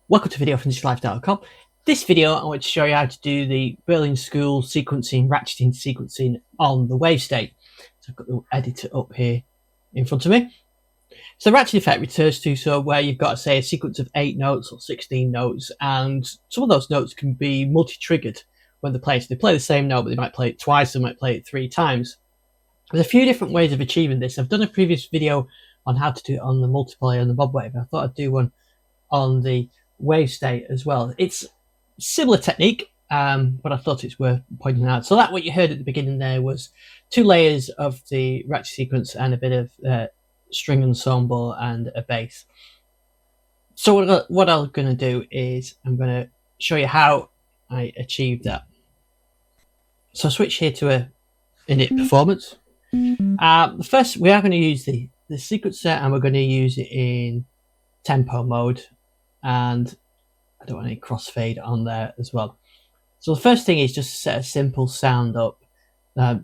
Welcome to a video from thislife.com. This video I want to show you how to do the Berlin School sequencing, ratcheting sequencing on the Wavestate. So I've got the editor up here in front of me. So the ratchet effect refers to where you've got, say, a sequence of 8 notes or 16 notes, and some of those notes can be multi-triggered when they're played. So they play the same note, but they might play it twice, they might play it 3 times. There's a few different ways of achieving this. I've done a previous video on how to do it on the multiplier and the bob wave. I thought I'd do one on the Wavestate as well. It's a similar technique, but I thought it's worth pointing out. So that what you heard at the beginning there was 2 layers of the ratchet sequence and a bit of string ensemble and a bass. So what I'm going to do is I'm going to show you how I achieved that. So switch here to a init performance. First we are going to use the sequencer, and we're going to use it in tempo mode, and I don't want any crossfade on there as well. So the first thing is just set a simple sound up.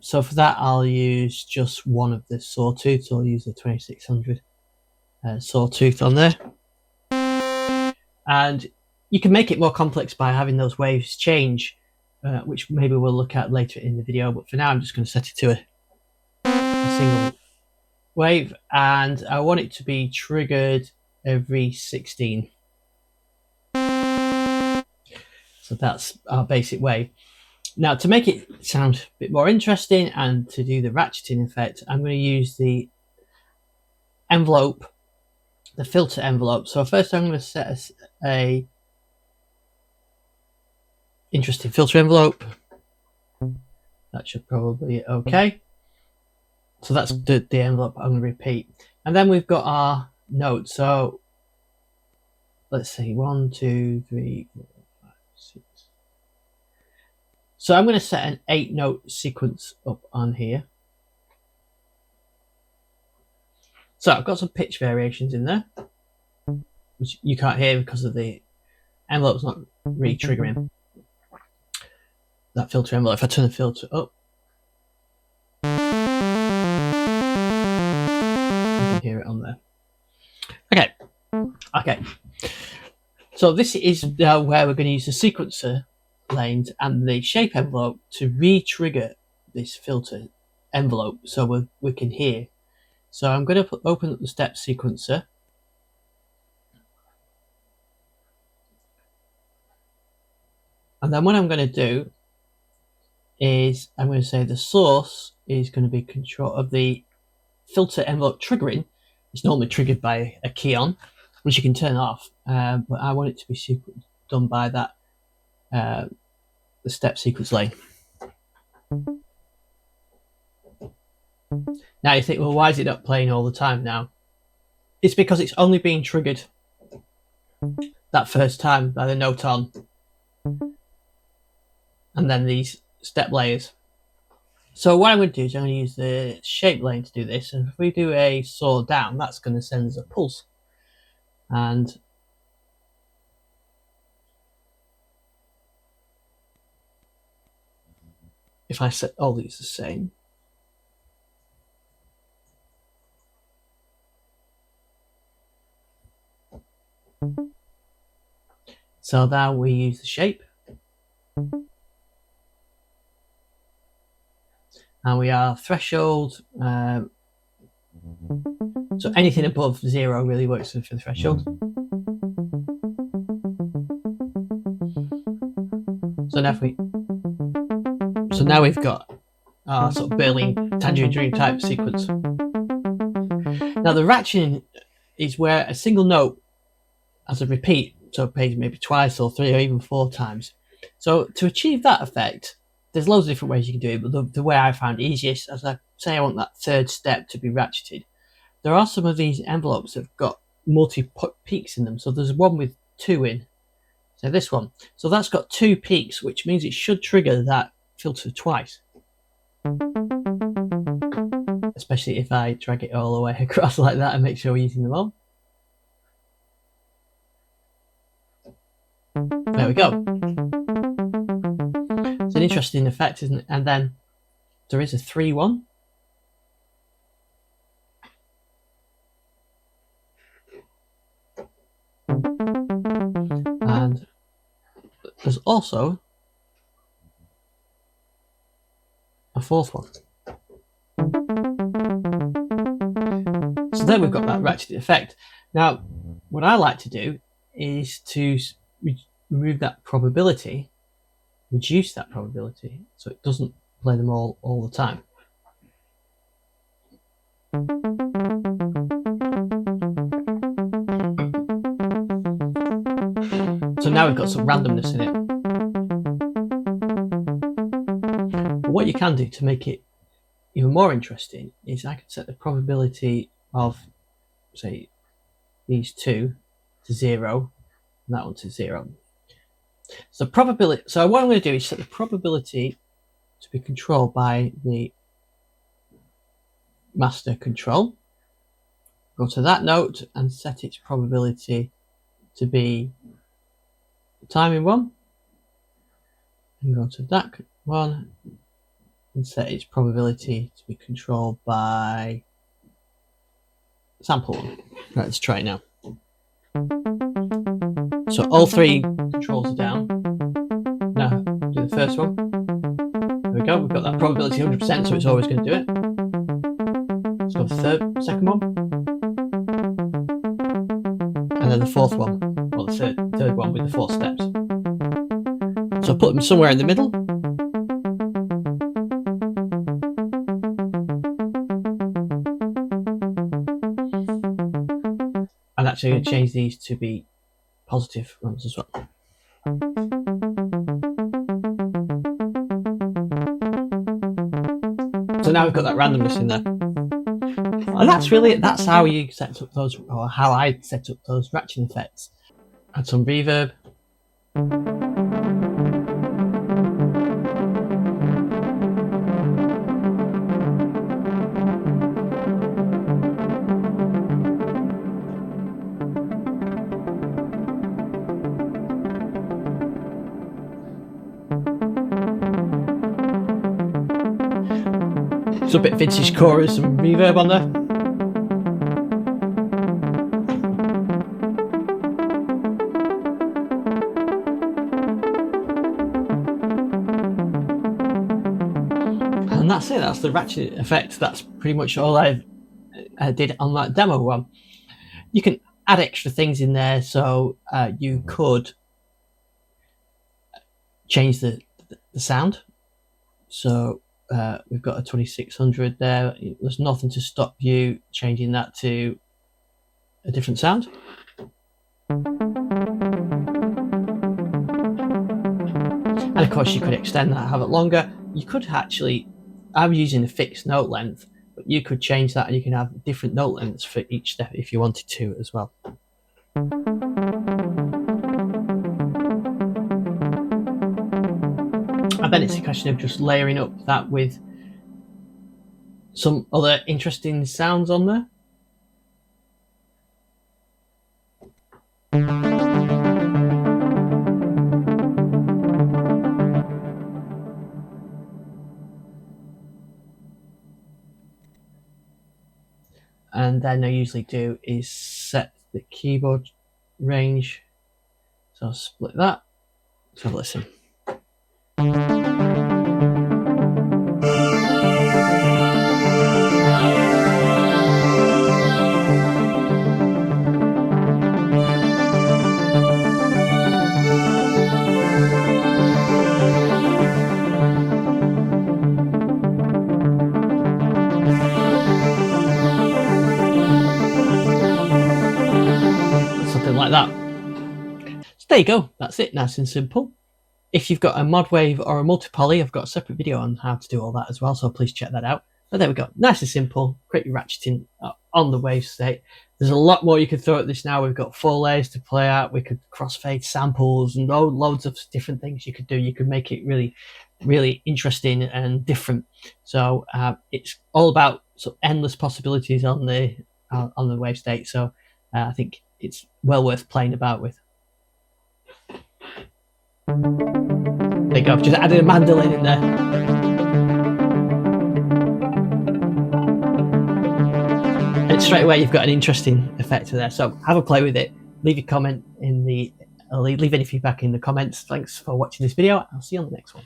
So for that I'll use just one of the sawtooths. So I'll use the 2600 sawtooth on there, and you can make it more complex by having those waves change, which maybe we'll look at later in the video, but for now I'm just going to set it to a single wave, and I want it to be triggered every 16. So that's our basic wave. Now, to make it sound a bit more interesting and to do the ratcheting effect, I'm going to use the envelope, the filter envelope. So first I'm going to set a interesting filter envelope. That should probably be okay. So that's the envelope I'm going to repeat. And then we've got our notes. So let's see, 1, 2, 3, 4, 5, 6. So I'm going to set an 8-note sequence up on here. So I've got some pitch variations in there, which you can't hear because of the envelope's not really triggering that filter envelope. If I turn the filter up, you can hear it on there. Okay. So this is where we're going to use the sequencer lanes and the shape envelope to re-trigger this filter envelope so we can hear. So I'm going to open up the step sequencer, and then what I'm going to do is I'm going to say the source is going to be control of the filter envelope triggering. It's normally triggered by a key on, which you can turn off, but I want it to be done by that the step sequence lane. Now you think, well, why is it not playing all the time now? It's because it's only being triggered that first time by the note on, and then these step layers. So what I'm going to do is I'm going to use the shape lane to do this, and if we do a saw down, that's going to send us a pulse. And if I set all these the same, so now we use the shape, and we are threshold. So anything above 0 really works for the threshold. So now we've got our sort of Berlin Tangerine Dream type sequence. Now the ratcheting is where a single note has a repeat, so it plays maybe twice or 3 or even 4 times. So to achieve that effect, there's loads of different ways you can do it, but the way I found easiest, as I say, I want that 3rd step to be ratcheted. There are some of these envelopes that have got multi peaks in them. So there's one with 2 in. So this one. So that's got 2 peaks, which means it should trigger that filter twice. Especially if I drag it all the way across like that and make sure we're using them all. There we go. It's an interesting effect, isn't it? And then there is a 3-1. there's also a fourth one. So then we've got that ratcheted effect. Now, what I like to do is to remove that probability, reduce that probability, so it doesn't play them all the time. So now we've got some randomness in it. But what you can do to make it even more interesting is I can set the probability of, say, these two to 0 and that one to 0. So probability. So what I'm going to do is set the probability to be controlled by the master control. Go to that note and set its probability to be the timing one, and go to that one and set its probability to be controlled by sample one. Right, let's try it now. So all three controls are down. Now do the first one. There we go, we've got that probability 100%, so it's always going to do it. Let's go for the second one. And then the fourth one, or the third one with the 4 steps. So put them somewhere in the middle. I'm actually going to change these to be positive ones as well. So now we've got that randomness in there. And that's how you set up those, or how I set up those ratcheting effects. Add some reverb. It's a bit vintage chorus, some reverb on there. And that's it, that's the ratchet effect. That's pretty much all I did on that demo one. You can add extra things in there, so you could change the sound. So we've got a 2600 there. There's nothing to stop you changing that to a different sound. And of course you could extend that, have it longer. You could actually, I'm using a fixed note length, but you could change that and you can have different note lengths for each step if you wanted to as well. And then it's a question of just layering up that with some other interesting sounds on there. And then I usually do is set the keyboard range. So I'll split that. Let's have a listen. Something like that. So there you go, that's it, nice and simple. If you've got a mod wave or a multi-poly, I've got a separate video on how to do all that as well, so please check that out. But there we go, nice and simple, great ratcheting on the Wavestate. There's a lot more you could throw at this now. We've got 4 layers to play out, we could crossfade samples and loads of different things you could do. You could make it really, really interesting and different. So it's all about sort of endless possibilities on the Wavestate. So I think it's well worth playing about with. There you go, I've just added a mandolin in there. And straight away you've got an interesting effect there. So have a play with it. Leave your comment in the leave any feedback in the comments. Thanks for watching this video. I'll see you on the next one.